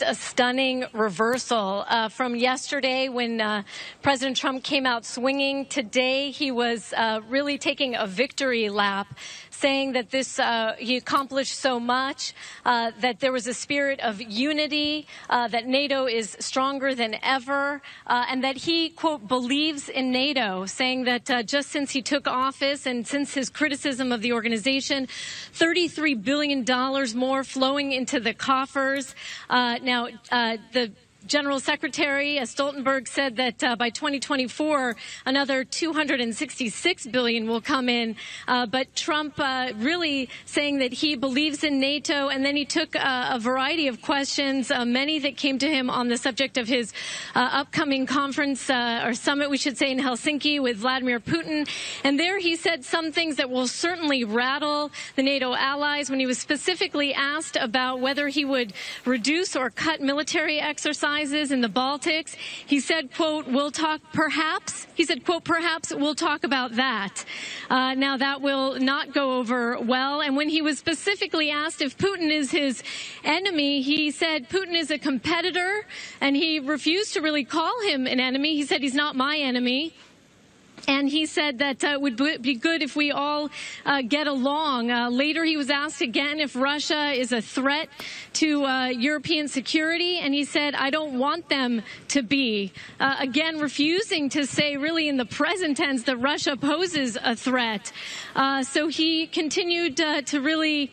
a stunning reversal from yesterday when President Trump came out swinging. Today, he was really taking a victory lap, saying that he accomplished so much, that there was a spirit of unity, that NATO is stronger than ever, and that he, quote, believes in NATO, saying that just since he took office and since his criticism of the organization, $33 billion more flowing into the coffers. The General Secretary Stoltenberg said that by 2024, another $266 billion will come in. But Trump really saying that he believes in NATO, and then he took a variety of questions, many that came to him on the subject of his upcoming conference or summit, we should say, in Helsinki with Vladimir Putin. And there he said some things that will certainly rattle the NATO allies when he was specifically asked about whether he would reduce or cut military exercises in the Baltics. He said, quote, we'll talk perhaps. He said, quote, perhaps we'll talk about that. Now, that will not go over well. And when he was specifically asked if Putin is his enemy, he said Putin is a competitor, and he refused to really call him an enemy. He said he's not my enemy. And he said that it would be good if we all get along. Later, he was asked again if Russia is a threat to European security, and he said, I don't want them to be. Again, refusing to say really in the present tense that Russia poses a threat. So he continued to really,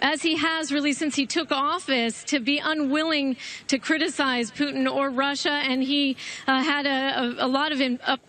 as he has really since he took office, to be unwilling to criticize Putin or Russia. And he had a lot of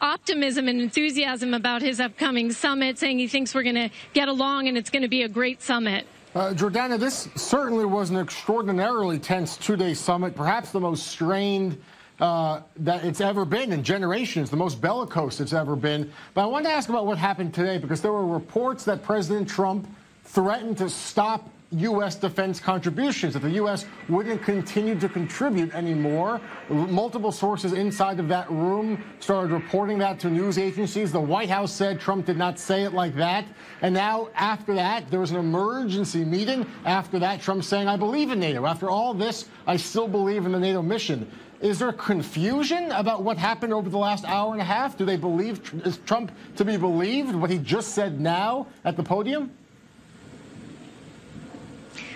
optimism and enthusiasm about his upcoming summit, saying he thinks we're going to get along and it's going to be a great summit. Jordana, this certainly was an extraordinarily tense two-day summit, perhaps the most strained that it's ever been in generations, the most bellicose it's ever been. But I wanted to ask about what happened today, because there were reports that President Trump threatened to stop U.S. defense contributions, that the U.S. wouldn't continue to contribute anymore. Multiple sources inside of that room started reporting that to news agencies. The White House said Trump did not say it like that. And now, after that, there was an emergency meeting. After that, Trump saying, I believe in NATO. After all this, I still believe in the NATO mission. Is there confusion about what happened over the last hour and a half? Do they believe, is Trump to be believed, what he just said now at the podium?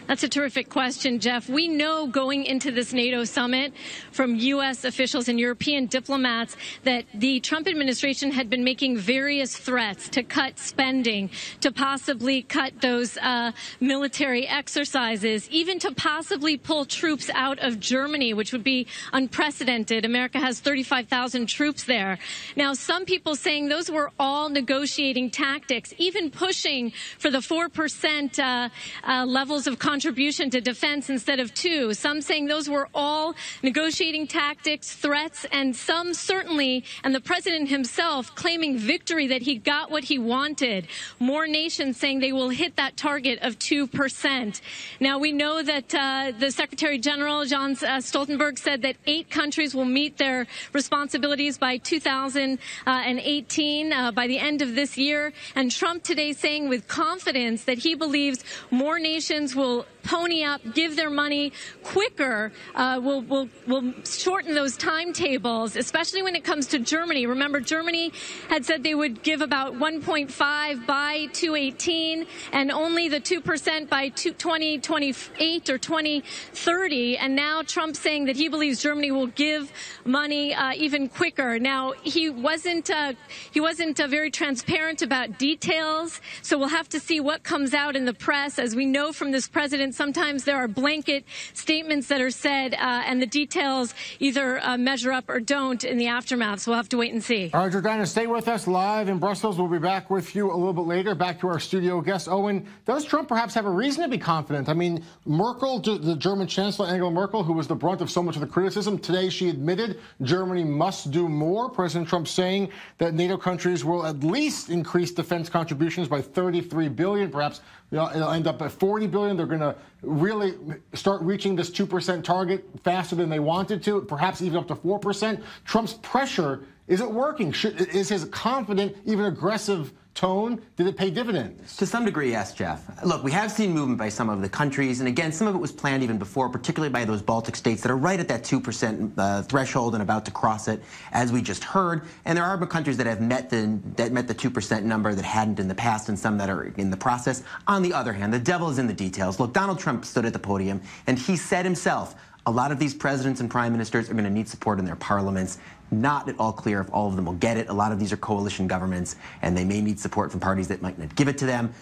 That's a terrific question, Jeff. We know going into this NATO summit from U.S. officials and European diplomats that the Trump administration had been making various threats to cut spending, to possibly cut those military exercises, even to possibly pull troops out of Germany, which would be unprecedented. America has 35,000 troops there. Now, some people saying those were all negotiating tactics, even pushing for the 4% levels of contribution to defense instead of 2%. Some saying those were all negotiating tactics, threats, and some certainly, and the president himself claiming victory that he got what he wanted. More nations saying they will hit that target of 2%. Now, we know that the Secretary General, Jens Stoltenberg, said that 8 countries will meet their responsibilities by 2018, by the end of this year. And Trump today saying with confidence that he believes more nations will pony up, give their money quicker, will shorten those timetables, especially when it comes to Germany. Remember, Germany had said they would give about 1.5 by 2018 and only the 2% by 2028 or 2030. And now Trump saying that he believes Germany will give money even quicker. Now, he wasn't very transparent about details, so we'll have to see what comes out in the press. As we know from this president, sometimes there are blanket statements that are said, and the details either measure up or don't in the aftermath. So we'll have to wait and see. All right, Jordana, stay with us live in Brussels. We'll be back with you a little bit later. Back to our studio guest, Owen. Does Trump perhaps have a reason to be confident? I mean, Merkel, the German Chancellor Angela Merkel, who was the brunt of so much of the criticism, today she admitted Germany must do more. President Trump saying that NATO countries will at least increase defense contributions by $33 billion, perhaps it'll end up at $40 billion. They're going to really start reaching this 2% target faster than they wanted to, perhaps even up to 4%. Trump's pressure, is it working? Is his confident, even aggressive tone? Did it pay dividends? To some degree, yes, Jeff. Look, we have seen movement by some of the countries, and again, some of it was planned even before, particularly by those Baltic states that are right at that 2% threshold and about to cross it, as we just heard. And there are countries that have met the 2% number that hadn't in the past, and some that are in the process. On the other hand, the devil is in the details. Look, Donald Trump stood at the podium, and he said himself, a lot of these presidents and prime ministers are going to need support in their parliaments. Not at all clear if all of them will get it. A lot of these are coalition governments, and they may need support from parties that might not give it to them.